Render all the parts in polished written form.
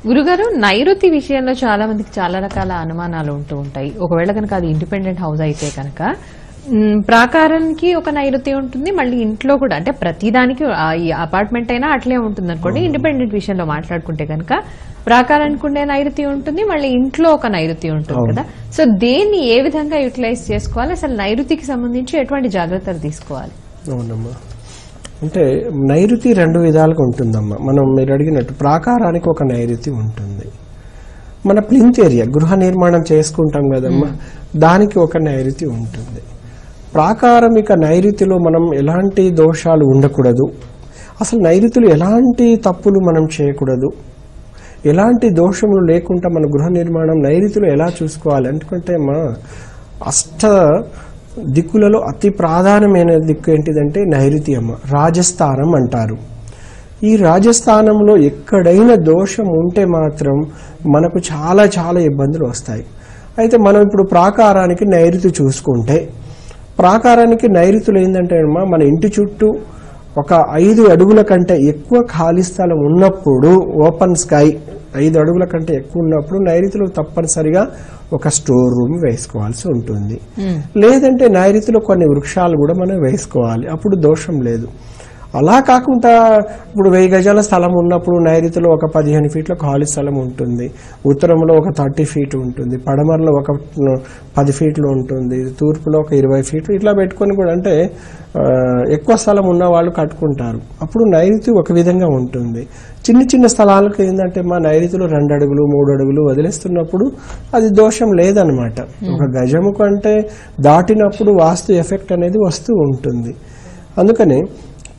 గురుగారు, నైరుతి విషయంలో చాలా మందికి చాలా రకాల అనుమానాలు ఉంటూ ఉంటాయి. ఒకవేళ కనుక అది ఇండిపెండెంట్ హౌస్ అయితే కనుక ప్రాకారానికి ఒక నైరుతి ఉంటుంది, మళ్ళీ ఇంట్లో కూడా, అంటే ప్రతిదానికి ఈ అపార్ట్మెంట్ అయినా అట్లే ఉంటుంది అనుకోండి. ఇండిపెండెంట్ విషయంలో మాట్లాడుకుంటే కనుక ప్రాకారానికి ఉండే నైరుతి ఉంటుంది, మళ్ళీ ఇంట్లో ఒక నైరుతి ఉంటుంది కదా. సో దేన్ని ఏ విధంగా యూటిలైజ్ చేసుకోవాలి, అసలు నైరుతికి సంబంధించి ఎటువంటి జాగ్రత్తలు తీసుకోవాలి? అవునమ్మా, అంటే నైరుతి రెండు విధాలుగా ఉంటుందమ్మా. మనం మీరు అడిగినట్టు ప్రాకారానికి ఒక నైరుతి ఉంటుంది, మన ప్లింత్ ఏరియా గృహ నిర్మాణం చేసుకుంటాం కదమ్మా, దానికి ఒక నైరుతి ఉంటుంది. ప్రాకారమిక నైరుతిలో మనం ఎలాంటి దోషాలు ఉండకూడదు, అసలు నైరుతులు ఎలాంటి తప్పులు మనం చేయకూడదు, ఎలాంటి దోషములు లేకుండా మన గృహ నిర్మాణం నైరుతులు ఎలా చూసుకోవాలి. ఎందుకంటే మా అష్ట దిక్కులలో అతి ప్రాధాన్యమైన దిక్కు ఏంటిదంటే నైరుతి అమ్మ, రాజస్థానం అంటారు. ఈ రాజస్థానంలో ఎక్కడైనా దోషం ఉంటే మాత్రం మనకు చాలా చాలా ఇబ్బందులు వస్తాయి. అయితే మనం ఇప్పుడు ప్రాకారానికి నైరుతి చూసుకుంటే, ప్రాకారానికి నైరుతులు ఏంటంటే అమ్మా, మన ఇంటి చుట్టూ ఒక 5 అడుగుల కంటే ఎక్కువ ఖాళీ స్థలం ఉన్నప్పుడు, ఓపెన్ స్కై 5 అడుగుల కంటే ఎక్కువ ఉన్నప్పుడు నైరుతిలో తప్పనిసరిగా ఒక స్టోర్ రూమ్ వేసుకోవాల్సి ఉంటుంది. లేదంటే నైరుతిలో కొన్ని వృక్షాలు కూడా మనం వేసుకోవాలి, అప్పుడు దోషం లేదు. అలా కాకుండా ఇప్పుడు 1000 గజాల స్థలం ఉన్నప్పుడు నైరుతిలో ఒక 15 ఫీట్ల ఖాళీ స్థలం ఉంటుంది, ఉత్తరంలో ఒక 30 ఫీట్ ఉంటుంది, పడమరలో ఒక 10 ఫీట్లు ఉంటుంది, తూర్పులో ఒక 20 ఫీట్లు, ఇట్లా పెట్టుకొని కూడా, అంటే ఎక్కువ స్థలం ఉన్న వాళ్ళు కట్టుకుంటారు. అప్పుడు నైరుతి ఒక విధంగా ఉంటుంది. చిన్న చిన్న స్థలాలకు ఏంటంటే మా నైరుతిలో 2 అడుగులు 3 అడుగులు వదిలేస్తున్నప్పుడు అది దోషం లేదనమాట. ఒక గజము కంటే దాటినప్పుడు వాస్తు ఎఫెక్ట్ అనేది వస్తూ ఉంటుంది. అందుకని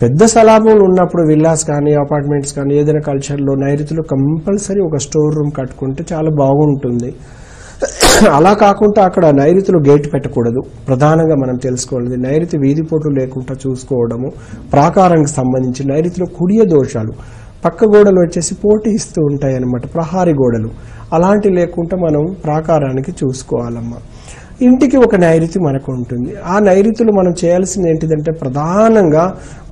పెద్ద స్థలాలు ఉన్నప్పుడు విల్లాస్ కానీ అపార్ట్మెంట్స్ కానీ ఏదైనా కల్చర్లో నైరుతిలో కంపల్సరీ ఒక స్టోర్ రూమ్ కట్టుకుంటే చాలా బాగుంటుంది. అలా కాకుండా అక్కడ నైరుతిలో గేట్ పెట్టకూడదు. ప్రధానంగా మనం తెలుసుకోవాలి, నైరుతి వీధిపోట్లు లేకుండా చూసుకోవడము. ప్రాకారానికి సంబంధించి నైరుతిలో కుడియ దోషాలు, పక్క గోడలు వచ్చేసి పోటీ ఇస్తూ ఉంటాయి అన్నమాట, ప్రహారీ గోడలు, అలాంటివి లేకుండా మనం ప్రాకారానికి చూసుకోవాలమ్మా. ఇంటికి ఒక నైరుతి మనకు ఉంటుంది. ఆ నైరుతిలో మనం చేయాల్సింది ఏంటిదంటే ప్రధానంగా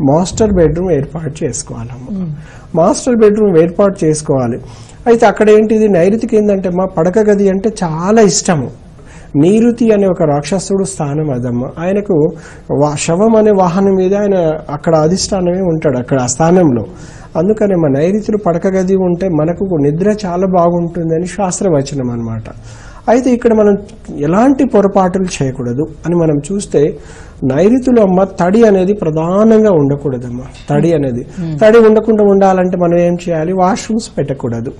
మాస్టర్ బెడ్రూమ్ ఏర్పాటు చేసుకోవాలమ్మా. మాస్టర్ బెడ్రూమ్ ఏర్పాటు చేసుకోవాలి. అయితే అక్కడ ఏంటిది, నైరుతికి ఏంటంటే మా పడక గది అంటే చాలా ఇష్టము. నీరుతి అనే ఒక రాక్షసుడు స్థానం అదమ్మ. ఆయనకు శవం అనే వాహనం మీద ఆయన అక్కడ అధిష్టానమే ఉంటాడు అక్కడ ఆ స్థానంలో. అందుకనే మా నైరుతిలో పడక గది ఉంటే మనకు నిద్ర చాలా బాగుంటుందని శాస్త్రవచనం అన్నమాట. అయితే ఇక్కడ మనం ఎలాంటి పొరపాటులు చేయకూడదు అని మనం చూస్తే, నైరుతిలో అమ్మ తడి అనేది ప్రధానంగా ఉండకూడదమ్మా. తడి ఉండకుండా ఉండాలంటే మనం ఏం చేయాలి, వాష్రూమ్స్ పెట్టకూడదు.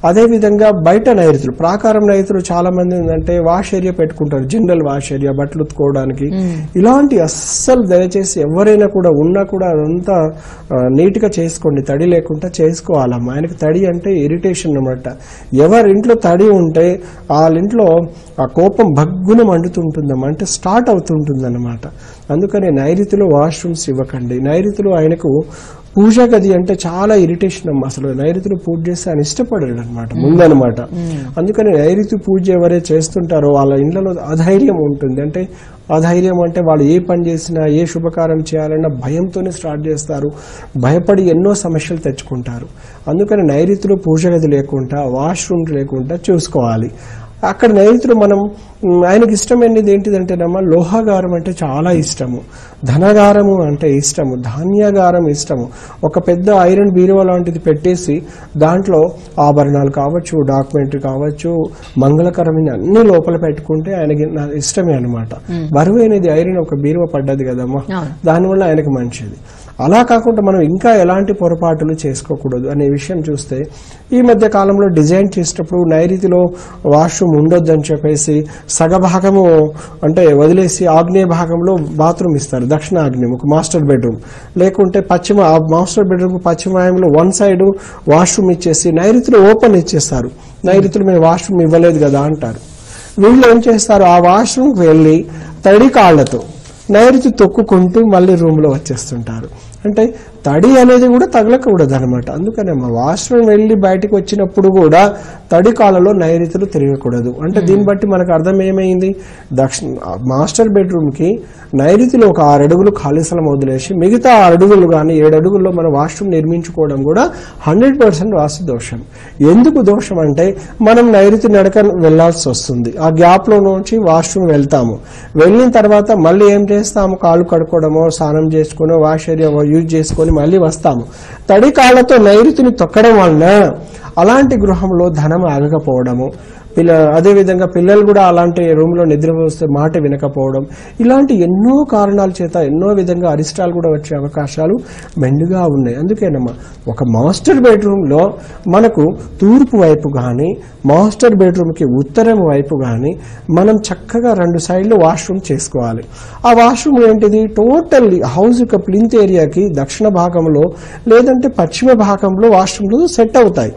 అదే విధంగా బయట నైరుతులు, ప్రాకారం నైరుతులు చాలా మంది ఏంటంటే వాష్ ఏరియా పెట్టుకుంటారు, జనరల్ వాష్ ఏరియా, బట్టలు ఉతుకోవడానికి. ఇలాంటి అస్సలు దయచేసి ఎవరైనా కూడా ఉన్నా కూడా అదంతా నీట్ గా చేసుకోండి, తడి లేకుండా చేసుకోవాలమ్మా. ఆయనకు తడి అంటే ఇరిటేషన్ అన్నమాట. ఎవరింట్లో తడి ఉంటే వాళ్ళింట్లో ఆ కోపం భగ్గున మండుతుంటుందమ్మా, అంటే స్టార్ట్ అవుతుంటుంది అన్నమాట. అందుకని నైరుతిలో వాష్రూమ్స్ ఇవ్వకండి. నైరుతిలో ఆయనకు పూజ గది అంటే చాలా ఇరిటేషన్ అమ్మా. అసలు నైరుతిలో పూజ చేస్తే ఆయన ఇష్టపడరు అనమాట ముందనమాట. అందుకని నైరుతి పూజ ఎవరైతే చేస్తుంటారో వాళ్ళ ఇండ్లలో అధైర్యం ఉంటుంది. అంటే అధైర్యం అంటే వాళ్ళు ఏ పని చేసినా, ఏ శుభకార్యం చేయాలన్నా భయంతోనే స్టార్ట్ చేస్తారు, భయపడి ఎన్నో సమస్యలు తెచ్చుకుంటారు. అందుకని నైరుతిలో పూజ గది లేకుండా, వాష్రూమ్ లేకుండా చూసుకోవాలి. అక్కడ నైరుతిలో మనం ఆయనకి ఇష్టమైనది ఏంటిదంటేనమ్మా, లోహాగారం అంటే చాలా ఇష్టము, ధనగారము అంటే ఇష్టము, ధాన్యాగారం ఇష్టము. ఒక పెద్ద ఐరన్ బీరువా లాంటిది పెట్టేసి దాంట్లో ఆభరణాలు కావచ్చు, డాక్యుమెంట్ కావచ్చు, మంగళకరమైన అన్ని లోపల పెట్టుకుంటే ఆయనకి ఇష్టమే అనమాట. బరువైనది ఐరన్ ఒక బీరువా పడ్డది కదమ్మా, దానివల్ల ఆయనకు మంచిది. అలా కాకుండా మనం ఇంకా ఎలాంటి పొరపాటులు చేసుకోకూడదు అనే విషయం చూస్తే, ఈ మధ్య కాలంలో డిజైన్ చేసేటప్పుడు నైరుతిలో వాష్రూమ్ ఉండొద్దని చెప్పేసి సగభాగము అంటే వదిలేసి ఆగ్నేయ భాగంలో బాత్రూమ్ ఇస్తారు, దక్షిణ ఆగ్నేయం ఒక మాస్టర్ బెడ్రూమ్. లేకుంటే పశ్చిమ మాస్టర్ బెడ్రూమ్ పశ్చిమాయంలో 1 సైడ్ వాష్రూమ్ ఇచ్చేసి నైరుతిలో ఓపెన్ ఇచ్చేస్తారు. నైరుతిలో మేము వాష్రూమ్ ఇవ్వలేదు కదా అంటారు. వీళ్ళు ఏం చేస్తారు, ఆ వాష్రూమ్కి వెళ్ళి తడి కాళ్లతో నైరుతి తొక్కుకుంటూ మళ్ళీ రూమ్లో వచ్చేస్తుంటారు. అంటే తడి అనేది కూడా తగలకూడదు అనమాట. అందుకనే వాష్రూమ్ వెళ్ళి బయటకు వచ్చినప్పుడు కూడా తడి కాలలో నైరుతులు తిరగకూడదు. అంటే దీన్ని బట్టి మనకు అర్థం ఏమైంది, మాస్టర్ బెడ్రూమ్ కి నైరుతిలో ఒక 6 అడుగులు ఖాళీ స్థలం వదిలేసి మిగతా 6 అడుగులు కానీ 7 అడుగుల్లో మనం వాష్రూమ్ నిర్మించుకోవడం కూడా 100% వాస్తు దోషం. ఎందుకు దోషం అంటే మనం నైరుతి నడక వెళ్లాల్సి వస్తుంది. ఆ గ్యాప్ లో నుంచి వాష్రూమ్ వెళ్తాము. వెళ్ళిన తర్వాత మళ్ళీ ఏం చేస్తాము, కాళ్ళు కడుక్కోవడమో స్నానం చేసుకుని వాష్ ఏరియా యూజ్ చేసుకొని మళ్ళీ వస్తాము. తడి కాళ్ళతో నైరుతిని తొక్కడం వలన అలాంటి గృహంలో ధనం ఆగకపోవడము, అదేవిధంగా పిల్లలు కూడా అలాంటి రూమ్ లో నిద్ర వస్తే మాట వినకపోవడం, ఇలాంటి ఎన్నో కారణాల చేత ఎన్నో విధంగా అరిష్టాలు కూడా వచ్చే అవకాశాలు మెండుగా ఉన్నాయి. అందుకేనమ్మా ఒక మాస్టర్ బెడ్రూమ్ లో మనకు తూర్పు వైపు కానీ మాస్టర్ బెడ్రూమ్ కి ఉత్తరం వైపు కానీ మనం చక్కగా 2 సైడ్లు వాష్రూమ్ చేసుకోవాలి. ఆ వాష్రూమ్ ఏంటిది, టోటల్ హౌస్ యొక్క ప్లింత్ ఏరియాకి దక్షిణ భాగంలో లేదంటే పశ్చిమ భాగంలో వాష్రూమ్లు సెట్ అవుతాయి.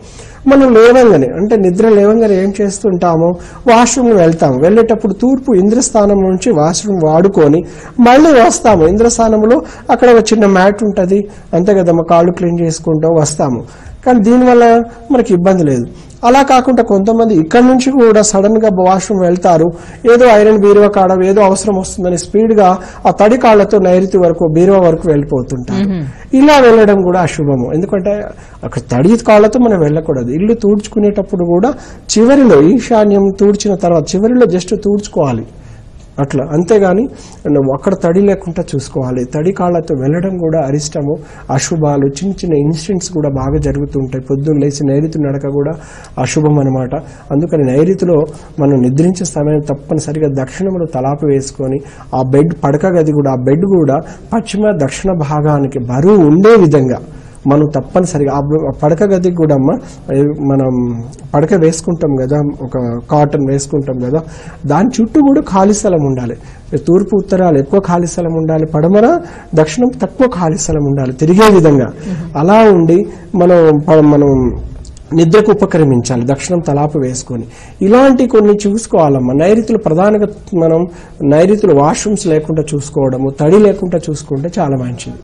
మనం లేవంగానే అంటే నిద్ర లేవంగానే ఏం చేస్తుంటామో వాష్రూమ్ వెళ్తాము. వెళ్ళేటప్పుడు తూర్పు ఇంద్రస్థానం నుంచి వాష్రూమ్ వాడుకొని మళ్ళీ వస్తాము. ఇంద్రస్థానంలో అక్కడ ఒక చిన్న మ్యాట్ ఉంటుంది, అంతే కదమ్మా, కాళ్ళు క్లీన్ చేసుకుంటాం వస్తాము. కానీ దీనివల్ల మనకి ఇబ్బంది లేదు. అలా కాకుండా కొంతమంది ఇక్కడ నుంచి కూడా సడన్ గా వాష్రూమ్ వెళ్తారు, ఏదో ఐరన్ బీరువా కాడ ఏదో అవసరం వస్తుందని స్పీడ్ గా ఆ తడి కాళ్లతో నైరుతి వరకు బీరువా వరకు వెళ్ళిపోతుంటారు. ఇలా వెళ్ళడం కూడా అశుభము. ఎందుకంటే అక్కడ తడి కాళ్లతో మనం వెళ్ళకూడదు. ఇల్లు తూడ్చుకునేటప్పుడు కూడా చివరిలో ఈశాన్యం తూడ్చిన తర్వాత చివరిలో జస్ట్ తూడ్చుకోవాలి అట్లా, అంతేగాని అక్కడ తడి లేకుండా చూసుకోవాలి. తడి కాళ్లతో వెళ్ళడం కూడా అరిష్టము, అశుభాలు, చిన్న చిన్న ఇన్సిడెంట్స్ కూడా బాగా జరుగుతుంటాయి. పొద్దున్న లేచి నైరుతి నడక కూడా అశుభం అనమాట. అందుకని నైరుతిలో మనం నిద్రించే సమయం తప్పనిసరిగా దక్షిణంలో తలాపు వేసుకొని ఆ బెడ్ పడక గది కూడా ఆ బెడ్ కూడా పశ్చిమ దక్షిణ భాగానికి బరువు ఉండే విధంగా మనం తప్పనిసరిగా ఆ పడక గదికి కూడా మనం పడక వేసుకుంటాం కదా, ఒక కాటన్ వేసుకుంటాం కదా, దాని చుట్టూ కూడా ఖాళీ స్థలం ఉండాలి. తూర్పు ఉత్తరాలు ఎక్కువ ఖాళీ స్థలం ఉండాలి, పడమర దక్షిణం తక్కువ ఖాళీ స్థలం ఉండాలి తిరిగే విధంగా. అలా ఉండి మనం నిద్రకు ఉపక్రమించాలి దక్షిణం తలాపు వేసుకొని. ఇలాంటి కొన్ని చూసుకోవాలమ్మా. నైరుతులు ప్రధానంగా మనం నైరుతులు వాష్రూమ్స్ లేకుండా చూసుకోవడము, తడి లేకుండా చూసుకుంటే చాలా మంచిది.